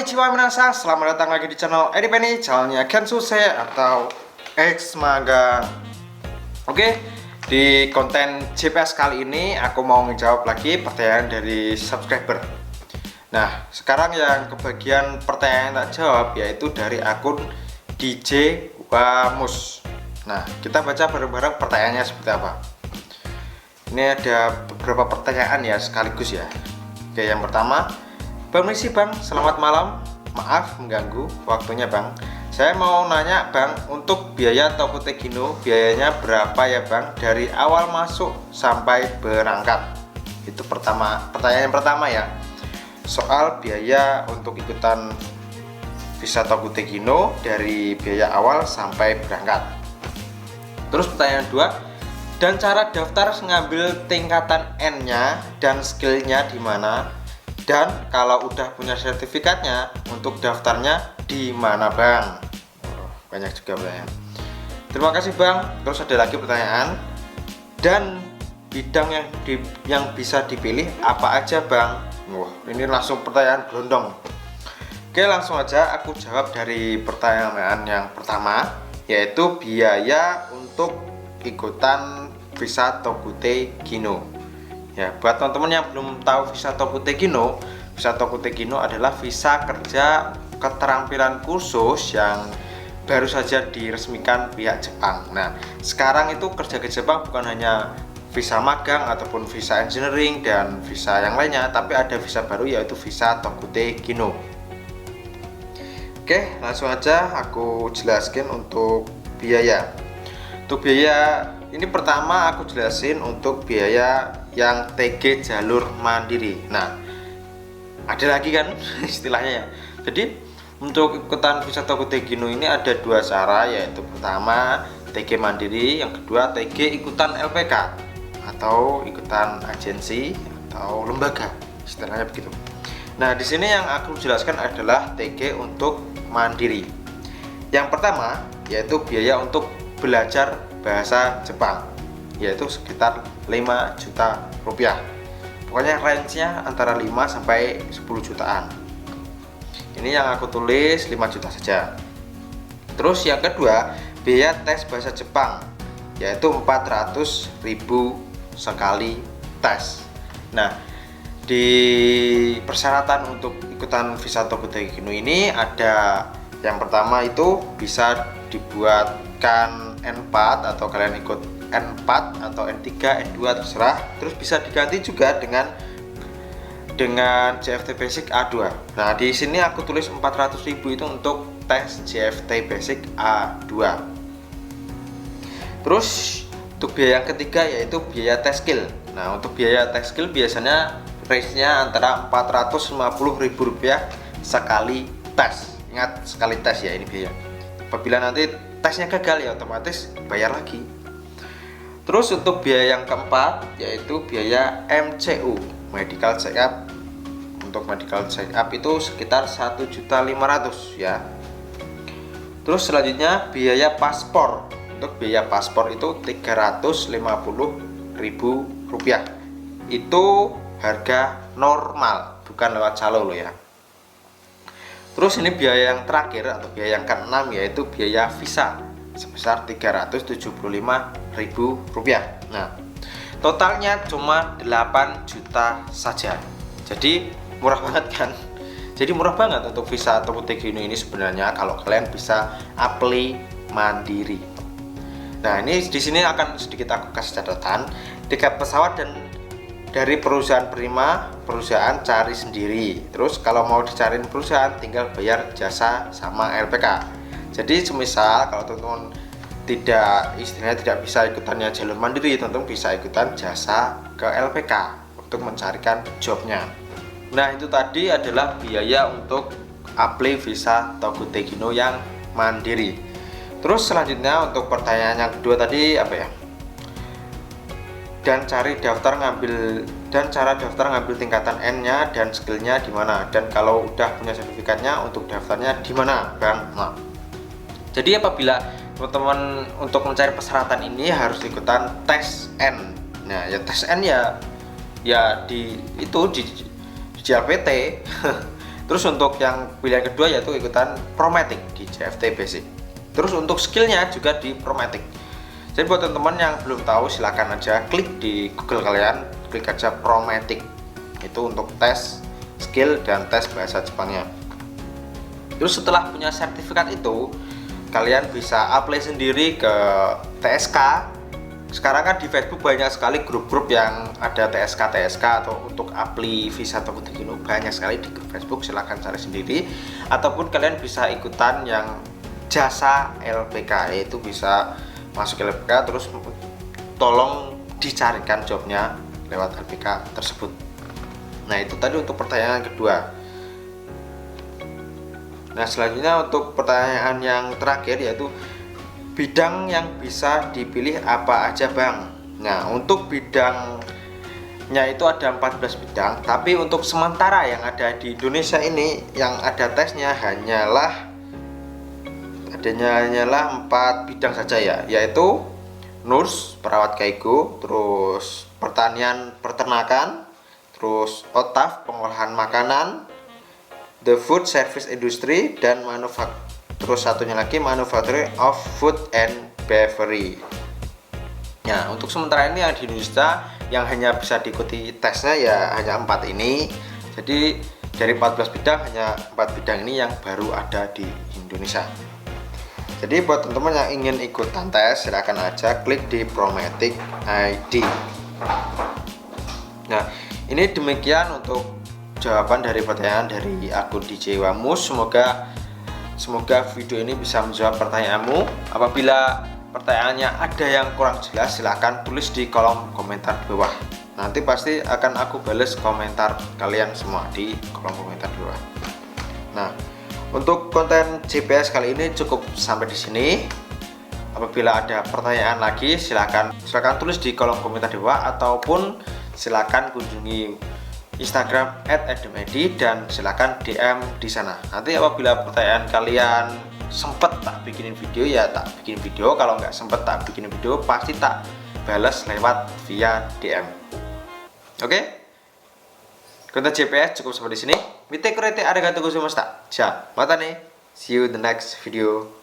Konnichiwa minasan, selamat datang lagi di channel Edipeni, channelnya Kensuse atau X Magang. Oke, di konten JPS kali ini aku mau ngejawab lagi pertanyaan dari subscriber. Nah, sekarang yang kebagian pertanyaan tak jawab yaitu dari akun DJ Wamus. Nah, kita baca bareng-bareng pertanyaannya seperti apa. Ini ada beberapa pertanyaan ya sekaligus ya. Oke, yang pertama, permisi Bang, selamat malam. Maaf mengganggu waktunya Bang. Saya mau nanya Bang, untuk biaya Tokute Gino biayanya berapa ya Bang dari awal masuk sampai berangkat? Itu pertanyaan yang pertama ya. Soal biaya untuk ikutan visa Tokute Gino dari biaya awal sampai berangkat. Terus pertanyaan kedua, dan cara daftar ngambil tingkatan N-nya dan skillnya di mana? Dan kalau udah punya sertifikatnya, untuk daftarnya di mana Bang? Banyak juga pertanyaan. Terima kasih Bang. Terus ada lagi pertanyaan. Dan bidang yang bisa dipilih apa aja Bang? Wah, ini langsung pertanyaan berondong. Oke, langsung aja aku jawab dari pertanyaan yang pertama, yaitu biaya untuk ikutan visa Tokute Gino. Ya, buat teman-teman yang belum tahu visa Tokute Gino adalah visa kerja keterampilan khusus yang baru saja diresmikan pihak Jepang. Nah, sekarang itu kerja ke Jepang bukan hanya visa magang ataupun visa engineering dan visa yang lainnya, tapi ada visa baru yaitu visa Tokute Gino. Oke, langsung aja aku jelaskan untuk biaya. Untuk biaya ini pertama aku jelasin untuk biaya yang TG jalur mandiri. Nah, ada lagi kan istilahnya ya. Jadi untuk ikutan visa Tokute Gino ini ada dua cara, yaitu pertama TG mandiri, yang kedua TG ikutan LPK atau ikutan agensi atau lembaga, istilahnya begitu. Nah, di sini yang aku jelaskan adalah TG untuk mandiri. Yang pertama yaitu biaya untuk belajar bahasa Jepang, yaitu sekitar 5 juta rupiah. Pokoknya range-nya antara 5 sampai 10 jutaan. Ini yang aku tulis 5 juta saja. Terus yang kedua, biaya tes bahasa Jepang, yaitu 400.000 sekali tes. Nah, di persyaratan untuk ikutan visa Tokute Gino ini ada yang pertama itu bisa dibuatkan N4 atau kalian ikut N4 atau N3, N2 terserah. Terus bisa diganti juga dengan JFT Basic A2. Nah, di sini aku tulis 400.000 itu untuk tes JFT Basic A2. Terus untuk biaya yang ketiga yaitu biaya tes skill. Nah, untuk biaya tes skill biasanya range-nya antara 450.000 rupiah sekali tes. Ingat, sekali tes ya ini biaya. Apabila nanti tesnya gagal ya otomatis bayar lagi. Terus untuk biaya yang keempat yaitu biaya MCU, medical check up. Untuk medical check up itu sekitar 1.500.000 ya. Terus selanjutnya biaya paspor. Untuk biaya paspor itu 350.000 rupiah. Itu harga normal, bukan lewat calo loh ya. Terus ini biaya yang terakhir atau biaya yang keenam yaitu biaya visa sebesar 375.000 rupiah. Nah, totalnya cuma 8 juta saja. Jadi murah banget kan? Jadi murah banget untuk visa Tokute Gino ini sebenarnya kalau kalian bisa apply mandiri. Nah, ini di sini akan sedikit aku kasih catatan. Tiket pesawat dan dari perusahaan prima, perusahaan cari sendiri. Terus kalau mau dicariin perusahaan tinggal bayar jasa sama LPK. Jadi semisal kalau teman-teman istilahnya tidak bisa ikutannya jalur mandiri, teman-teman bisa ikutan jasa ke LPK untuk mencarikan jobnya. Nah, itu tadi adalah biaya untuk apply visa Tokute Gino yang mandiri. Terus selanjutnya untuk pertanyaan yang kedua tadi apa ya? Dan cara daftar ngambil tingkatan N-nya dan skillnya di mana, dan kalau udah punya sertifikatnya untuk daftarnya di mana Bang? Nah, jadi apabila teman-teman untuk mencari persyaratan ini harus ikutan tes N. Nah, ya tes N ya di JLPT Terus untuk yang pilihan kedua yaitu ikutan Promatic di JFT Basic. Terus untuk skillnya juga di Promatic. Jadi buat teman-teman yang belum tahu silahkan aja klik di Google kalian, klik aja Promatic. Itu untuk tes skill dan tes bahasa Jepangnya. Terus setelah punya sertifikat itu, kalian bisa apply sendiri ke TSK. Sekarang kan di Facebook banyak sekali grup-grup yang ada TSK atau untuk apply visa atau begini, banyak sekali di grup Facebook, silahkan cari sendiri. Ataupun kalian bisa ikutan yang jasa LPK, yaitu bisa masuk ke LPK terus tolong dicarikan jobnya lewat LPK tersebut. Nah itu tadi untuk pertanyaan kedua. Nah selanjutnya untuk pertanyaan yang terakhir yaitu bidang yang bisa dipilih apa aja Bang. Nah untuk bidangnya itu ada 14 bidang, tapi untuk sementara yang ada di Indonesia ini yang ada tesnya hanyalah 4 bidang saja ya, yaitu nurse, perawat keigo, terus pertanian peternakan, terus OTAF pengolahan makanan, the food service industry, dan terus satunya lagi manufacturing of food and beverage. Nah untuk sementara ini yang di Indonesia yang hanya bisa diikuti tesnya ya hanya 4 ini. Jadi dari 14 bidang hanya 4 bidang ini yang baru ada di Indonesia. Jadi buat teman-teman yang ingin ikutan tes silahkan aja klik di Promatic ID. Nah ini demikian untuk jawaban dari pertanyaan dari akun DJ Wamus. Semoga video ini bisa menjawab pertanyaanmu. Apabila pertanyaannya ada yang kurang jelas, silahkan tulis di kolom komentar di bawah. Nanti pasti akan aku bales komentar kalian semua di kolom komentar di bawah. Nah, untuk konten GPS kali ini cukup sampai di sini. Apabila ada pertanyaan lagi, silahkan tulis di kolom komentar di bawah ataupun silahkan kunjungi Instagram @edemedi dan silakan DM di sana. Nanti apabila pertanyaan kalian sempet tak bikinin video ya tak bikin video, kalau nggak sempet tak bikinin video pasti tak balas lewat via DM. Oke? Konten GPS cukup sampai di sini. Mite kurete arigatou gozaimashita. Mata nih. See you the next video.